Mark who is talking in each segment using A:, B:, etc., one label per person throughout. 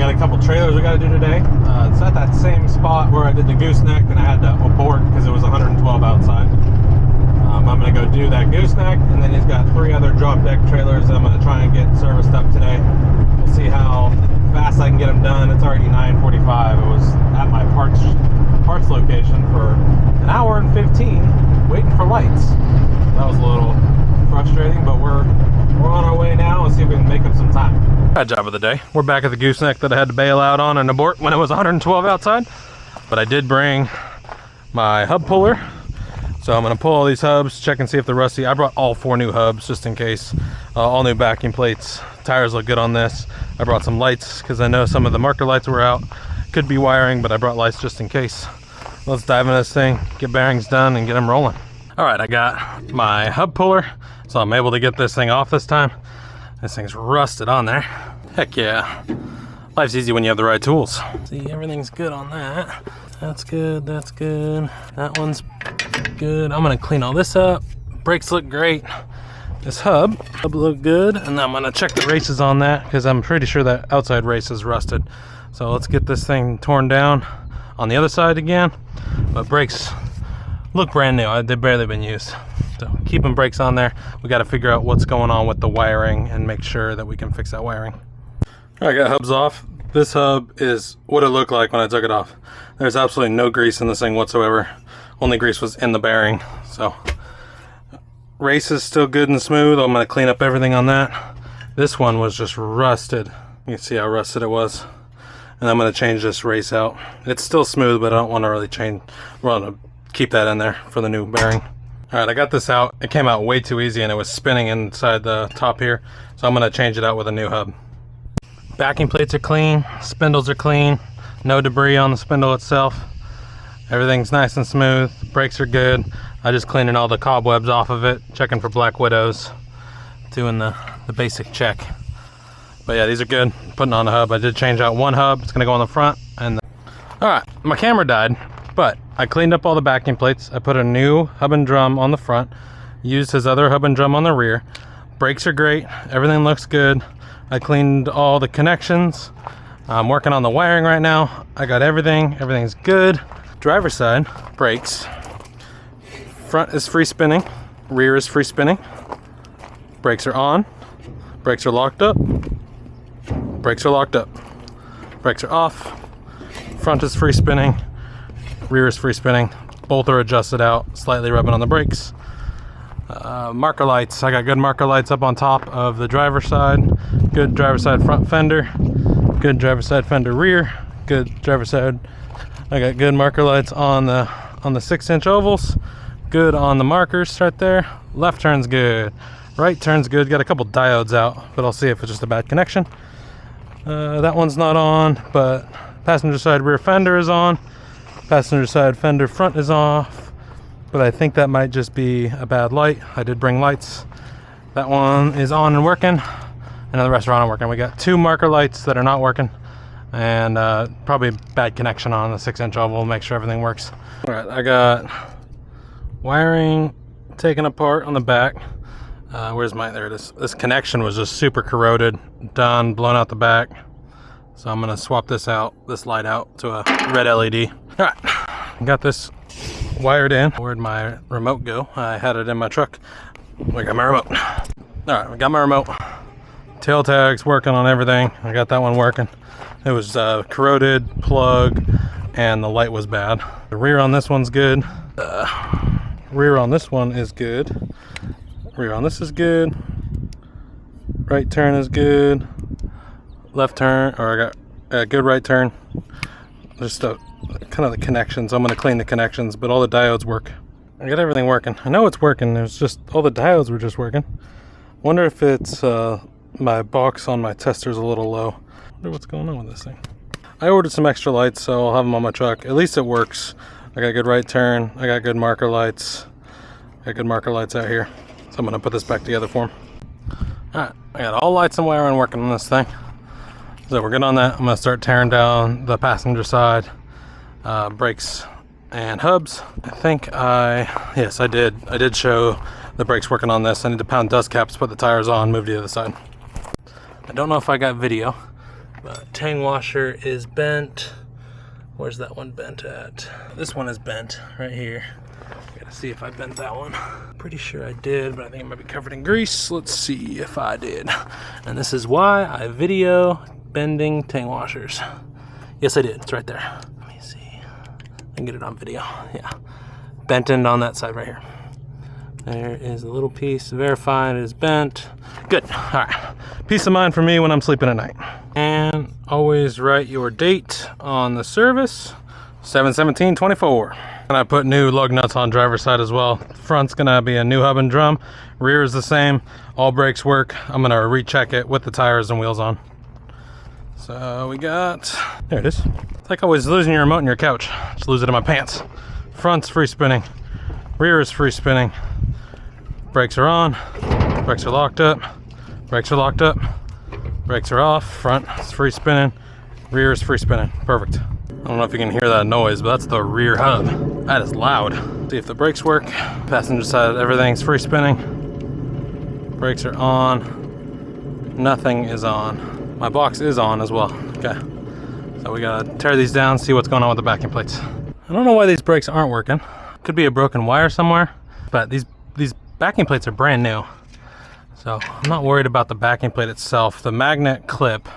A: got a couple trailers we got to do today. It's at that same spot where I did the gooseneck and I had to abort because it was 112 outside. I'm going to go do that gooseneck, and then he's got 3 other drop deck trailers I'm going to try and get serviced up today. We'll see how fast I can get them done. It's already 9:45. It was at my parts location for an hour and 15 waiting for lights. That was a little frustrating, but we're on our way now. Let's see if we can make up some time. Bad job of the day. We're back at the gooseneck that I had to bail out on and abort when it was 112 outside. But I did bring my hub puller. So I'm gonna pull all these hubs, check and see if they're rusty. I brought all 4 new hubs just in case. All new backing plates. Tires look good on this. I brought some lights because I know some of the marker lights were out. Could be wiring, but I brought lights just in case. Let's dive into this thing, get bearings done, and get them rolling. All right, I got my hub puller, so I'm able to get this thing off this time. This thing's rusted on there. Heck yeah. Life's easy when you have the right tools. See, everything's good on that. That's good, that's good. That one's good. I'm gonna clean all this up. Brakes look great. This hub look good, and I'm gonna check the races on that because I'm pretty sure that outside race is rusted. So let's get this thing torn down on the other side again. But brakes look brand new. They've barely been used. So keeping brakes on there. We got to figure out what's going on with the wiring and make sure that we can fix that wiring. All right, I got hubs off. This hub is what it looked like when I took it off. There's absolutely no grease in this thing whatsoever. Only grease was in the bearing. So race is still good and smooth. I'm going to clean up everything on that. This one was just rusted. You can see how rusted it was. And I'm going to change this race out. It's still smooth, but I don't want to really change. I want to keep that in there for the new bearing. All right, I got this out. It came out way too easy and it was spinning inside the top here. So I'm going to change it out with a new hub. Backing plates are clean. Spindles are clean. No debris on the spindle itself. Everything's nice and smooth. Brakes are good. I just cleaning all the cobwebs off of it. Checking for black widows. Doing the basic check. But yeah, these are good. Putting on the hub. I did change out one hub. It's going to go on the front. All right, my camera died. But I cleaned up all the backing plates. I put a new hub and drum on the front. Used his other hub and drum on the rear. Brakes are great. Everything looks good. I cleaned all the connections. I'm working on the wiring right now. I got everything. Everything's good. Driver's side, brakes. Front is free spinning. Rear is free spinning. Brakes are on. Brakes are locked up. Brakes are locked up. Brakes are off. Front is free spinning. Rear is free spinning. Both are adjusted out, slightly rubbing on the brakes. Marker lights. I got good marker lights up on top of the driver's side. Good driver's side front fender. Good driver's side fender rear. Good driver's side. I got good marker lights on the 6-inch ovals. Good on the markers right there. Left turn's good. Right turn's good. Got a couple diodes out, but I'll see if it's just a bad connection. That one's not on, but passenger side rear fender is on. Passenger side fender front is off, but I think that might just be a bad light. I did bring lights. That one is on and working, and the rest are on and working. We got 2 marker lights that are not working, and probably a bad connection on the 6-inch oval. Make sure everything works. All right, I got wiring taken apart on the back. Where's mine? There it is. This connection was just super corroded, done, blown out the back. So I'm gonna swap this light out to a red LED. All right, got this wired in. Where'd my remote go? I had it in my truck. I got my remote. All right, we got my remote. Tail tags working on everything. I got that one working. It was corroded, plug, and the light was bad. The rear on this one's good. Rear on this one is good. Rear on this is good. Right turn is good. Left turn, or I got a good right turn. Just kind of the connections. I'm going to clean the connections, but all the diodes work. I got everything working. I know it's working. There's just all the diodes were just working. Wonder if it's my box on my tester's a little low. Wonder what's going on with this thing. I ordered some extra lights, so I'll have them on my truck. At least it works. I got good right turn. I got good marker lights. I got good marker lights out here. So I'm going to put this back together for them. All right, I got all lights and wiring working on this thing. So we're good on that. I'm gonna start tearing down the passenger side, brakes and hubs. Yes, I did show the brakes working on this. I need to pound dust caps, put the tires on, move to the other side. I don't know if I got video,
B: Tang washer is bent. Where's that one bent at? This one is bent right here. Gotta see if I bent that one. Pretty sure I did, but I think it might be covered in grease. Let's see if I did. And this is why I video bending tang washers. Yes, I did. It's right there. Let me see. I can get it on video. Yeah. Bent end on that side right here. There is a little piece. Verify it is bent. Good. All right. Peace of mind for me when I'm sleeping at night. And always write your date on the service. 7/17/24. And I put new lug nuts on driver's side as well. Front's gonna be a new hub and drum. Rear is the same. All brakes work. I'm gonna recheck it with the tires and wheels on. So we got, there it is. It's like always losing your remote in your couch. Just lose it in my pants. Front's free spinning. Rear is free spinning. Brakes are on. Brakes are locked up. Brakes are locked up. Brakes are off. Front is free spinning. Rear is free spinning. Perfect. I don't know if you can hear that noise, but that's the rear hub. That is loud. See if the brakes work. Passenger side, everything's free spinning. Brakes are on. Nothing is on. My box is on as well. Okay. So we gotta tear these down, see what's going on with the backing plates. I don't know why these brakes aren't working. Could be a broken wire somewhere, but these backing plates are brand new. So I'm not worried about the backing plate itself. The magnet clip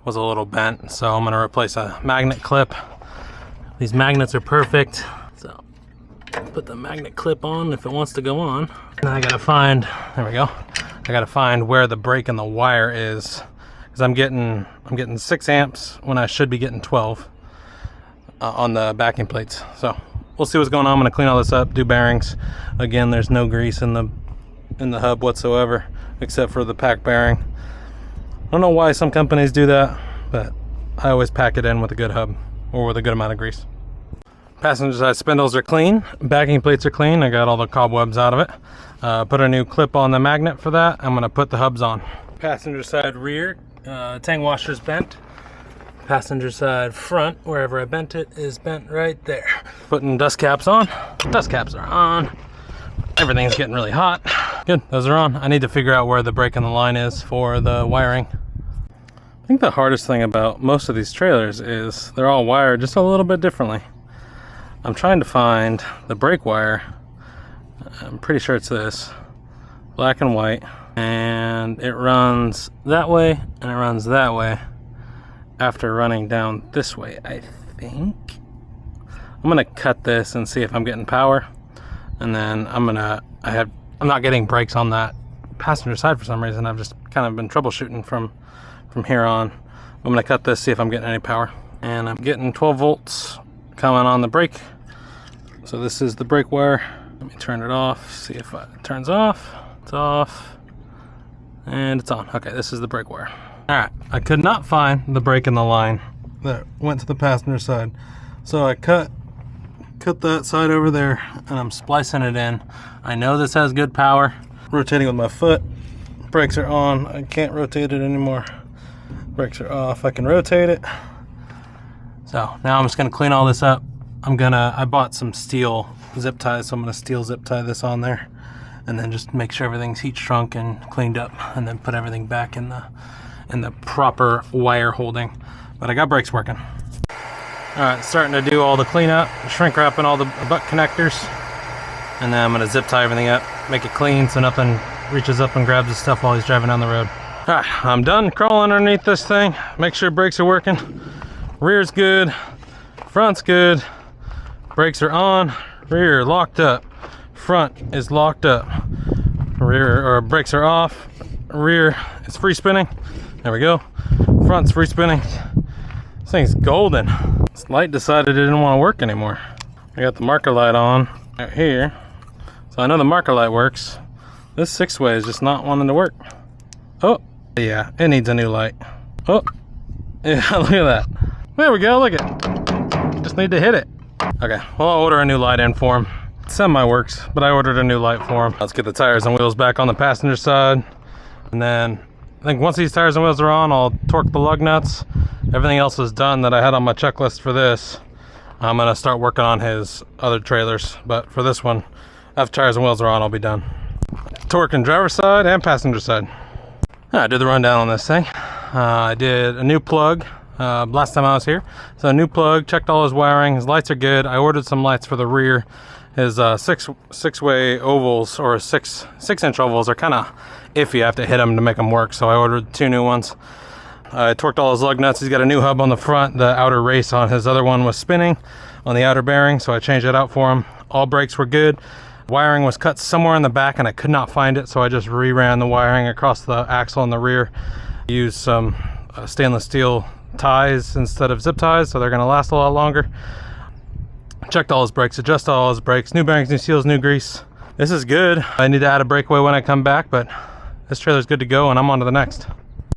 B: was a little bent, so I'm gonna replace a magnet clip. These magnets are perfect, so put the magnet clip on if it wants to go on. And I gotta find, there we go. I gotta find where the break in the wire is, because I'm getting 6 amps when I should be getting 12 on the backing plates. So we'll see what's going on. I'm gonna clean all this up, do bearings. Again, there's no grease in the hub whatsoever, except for the pack bearing. I don't know why some companies do that, but I always pack it in with a good hub or with a good amount of grease. Passenger side spindles are clean, backing plates are clean. I got all the cobwebs out of it. Put a new clip on the magnet for that. I'm gonna put the hubs on. Passenger side rear, tang washer's bent. Passenger side front, wherever I bent it, is bent right there. Putting dust caps on. Dust caps are on. Everything's getting really hot. Good, those are on. I need to figure out where the break in the line is for the wiring. I think the hardest thing about most of these trailers is they're all wired just a little bit differently. I'm trying to find the brake wire. I'm pretty sure it's this. Black and white. And it runs that way and it runs that way after running down this way, I think. I'm gonna cut this and see if I'm getting power. And then I'm not getting brakes on that passenger side for some reason. I've just kind of been troubleshooting from here on. I'm gonna cut this, see if I'm getting any power. And I'm getting 12 volts coming on the brake. So this is the brake wire. Let me turn it off, see if it turns off. It's off, and it's on. Okay, this is the brake wire. All right, I could not find the break in the line that went to the passenger side. So I cut that side over there and I'm splicing it in. I know this has good power. Rotating with my foot. Brakes are on. I can't rotate it anymore. Brakes are off. I can rotate it. So now I'm just gonna clean all this up. I bought some steel zip ties, so I'm gonna steel zip tie this on there and then just make sure everything's heat shrunk and cleaned up and then put everything back in the proper wire holding. But I got brakes working. All right, starting to do all the cleanup, shrink wrapping all the butt connectors, and then I'm gonna zip tie everything up, make it clean so nothing reaches up and grabs the stuff while he's driving down the road. All right, I'm done crawling underneath this thing. Make sure brakes are working. Rear's good, front's good, brakes are on, rear locked up, front is locked up, brakes are off, rear is free spinning. There we go. Front's free spinning. This thing's golden. This light decided it didn't want to work anymore. I got the marker light on right here. So I know the marker light works. This 6-way is just not wanting to work. Oh, yeah, it needs a new light. Oh, yeah, look at that. There we go, look at it. Just need to hit it. Okay, well, I'll order a new light in for him. Semi works, but I ordered a new light for him. Let's get the tires and wheels back on the passenger side. And then I think once these tires and wheels are on, I'll torque the lug nuts. Everything else is done that I had on my checklist for this. I'm gonna start working on his other trailers, but for this one, after tires and wheels are on, I'll be done. Torquing driver's side and passenger side. I did the rundown on this thing. I did a new plug last time I was here. So a new plug, checked all his wiring. His lights are good. I ordered some lights for the rear. His six-way ovals, or six-inch ovals, are kind of iffy. I have to hit them to make them work, so I ordered 2 new ones. I torqued all his lug nuts. He's got a new hub on the front. The outer race on his other one was spinning on the outer bearing, so I changed it out for him. All brakes were good. Wiring was cut somewhere in the back and I could not find it, so I just reran the wiring across the axle in the rear. Used some stainless steel ties instead of zip ties, so they're going to last a lot longer. Checked all his brakes, adjusted all his brakes, new bearings, new seals, new grease. This is good. I need to add a breakaway when I come back, but this trailer's good to go and I'm on to the next.